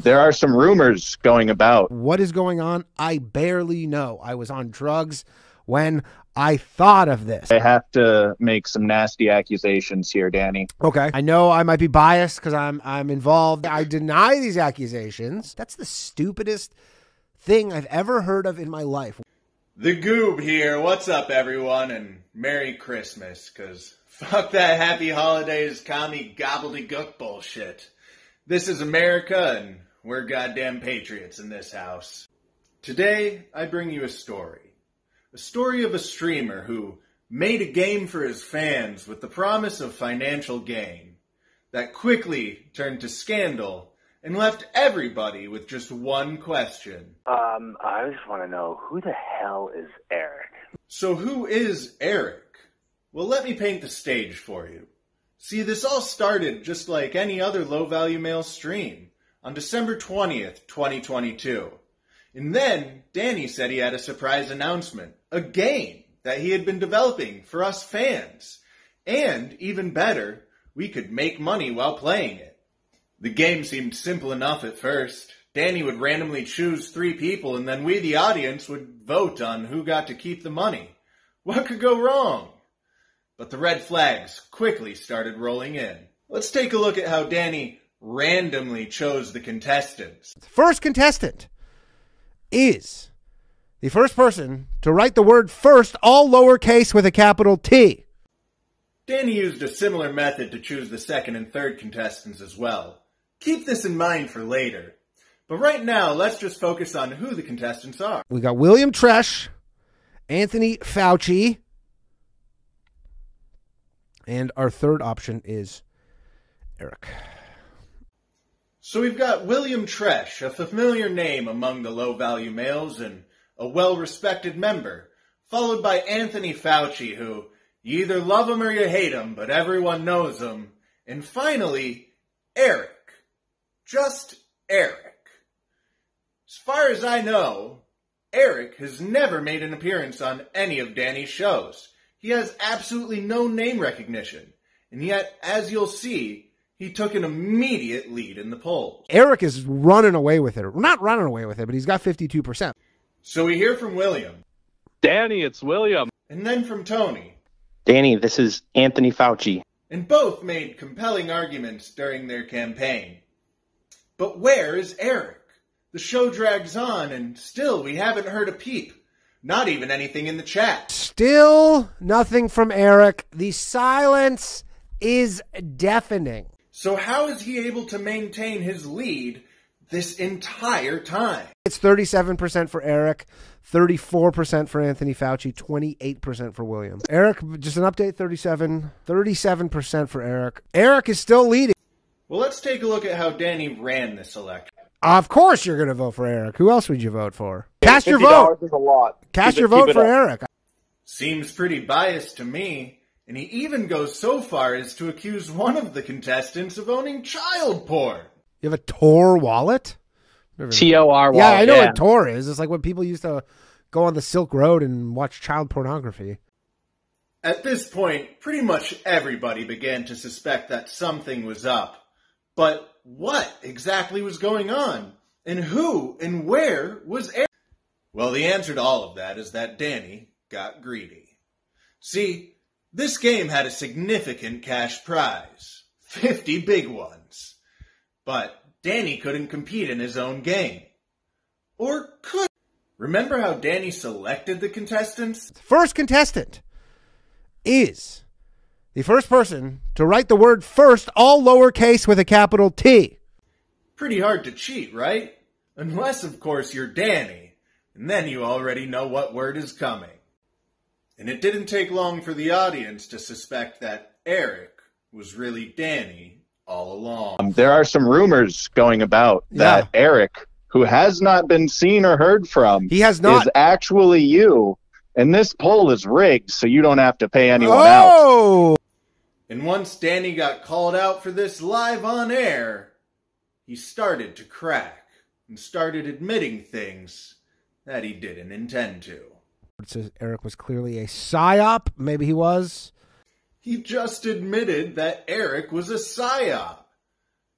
There are some rumors going about. What is going on? I barely know. I was on drugs when I thought of this. I have to make some nasty accusations here, Danny. Okay. I know I might be biased because I'm involved. I deny these accusations. That's the stupidest thing I've ever heard of in my life. The Goob here. What's up, everyone? And Merry Christmas, because fuck that happy holidays commie gobbledygook bullshit. This is America, and we're goddamn patriots in this house. Today, I bring you a story. A story of a streamer who made a game for his fans with the promise of financial gain that quickly turned to scandal and left everybody with just one question. I just want to know, who the hell is Eric? So who is Eric? Well, let me paint the stage for you. See, this all started just like any other low-value mail stream on December 20th, 2022. And then Danny said he had a surprise announcement, a game that he had been developing for us fans. And, even better, we could make money while playing it. The game seemed simple enough at first. Danny would randomly choose 3 people, and then we, the audience, would vote on who got to keep the money. What could go wrong? But the red flags quickly started rolling in. Let's take a look at how Danny randomly chose the contestants. The first contestant is the first person to write the word first, all lowercase with a capital T. Danny used a similar method to choose the second and third contestants as well. Keep this in mind for later. But right now, let's just focus on who the contestants are. We got William Tresh, Anthony Fauci, and our third option is Eric. So we've got William Tresh, a familiar name among the low-value males and a well-respected member, followed by Anthony Fauci, who you either love him or you hate him, but everyone knows him, and finally, Eric. Just Eric. As far as I know, Eric has never made an appearance on any of Danny's shows. He has absolutely no name recognition, and yet, as you'll see, he took an immediate lead in the polls. Eric is running away with it. Not running away with it, but he's got 52%. So we hear from William. Danny, it's William. And then from Tony. Danny, this is Anthony Fauci. And both made compelling arguments during their campaign. But where is Eric? The show drags on, and still we haven't heard a peep. Not even anything in the chat. Still nothing from Eric. The silence is deafening. So how is he able to maintain his lead this entire time? It's 37% for Eric, 34% for Anthony Fauci, 28% for William. Eric, just an update, 37% for Eric. Eric is still leading. Well, let's take a look at how Danny ran this election. Of course you're going to vote for Eric. Who else would you vote for? Cast your vote. $50 is a lot. Cast your vote for Eric. Seems pretty biased to me. And he even goes so far as to accuse one of the contestants of owning child porn. You have a Tor wallet? T-O-R wallet. Yeah, I know what Tor is. It's like when people used to go on the Silk Road and watch child pornography. At this point, pretty much everybody began to suspect that something was up. But what exactly was going on? And who and where was Eric? Well, the answer to all of that is that Danny got greedy. See, this game had a significant cash prize. 50 big ones. But Danny couldn't compete in his own game. Or could. Remember how Danny selected the contestants? The first contestant is the first person to write the word first, all lowercase with a capital T. Pretty hard to cheat, right? Unless, of course, you're Danny. And then you already know what word is coming. And it didn't take long for the audience to suspect that Eric was really Danny all along. There are some rumors going about that Eric, who has not been seen or heard from, he has not, is actually you. And this poll is rigged, so you don't have to pay anyone out. And once Danny got called out for this live on air, he started to crack and started admitting things that he didn't intend to. It says Eric was clearly a psyop. Maybe he was. He just admitted that Eric was a psyop.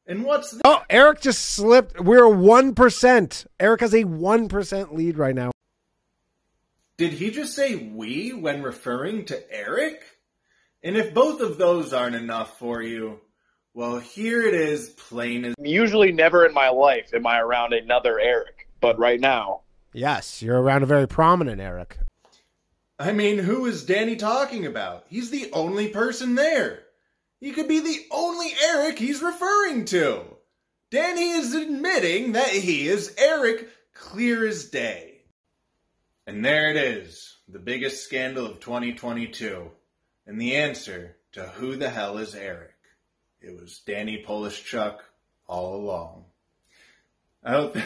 And what's Oh, Eric just slipped. We're 1%. Eric has a 1% lead right now. Did he just say we when referring to Eric? And if both of those aren't enough for you, well, here it is, plain as... Usually never in my life am I around another Eric, but right now. Yes, you're around a very prominent Eric. I mean, who is Danny talking about? He's the only person there. He could be the only Eric he's referring to. Danny is admitting that he is Eric, clear as day. And there it is, the biggest scandal of 2022. And the answer to who the hell is Eric. It was Danny Polishchuck all along. I hope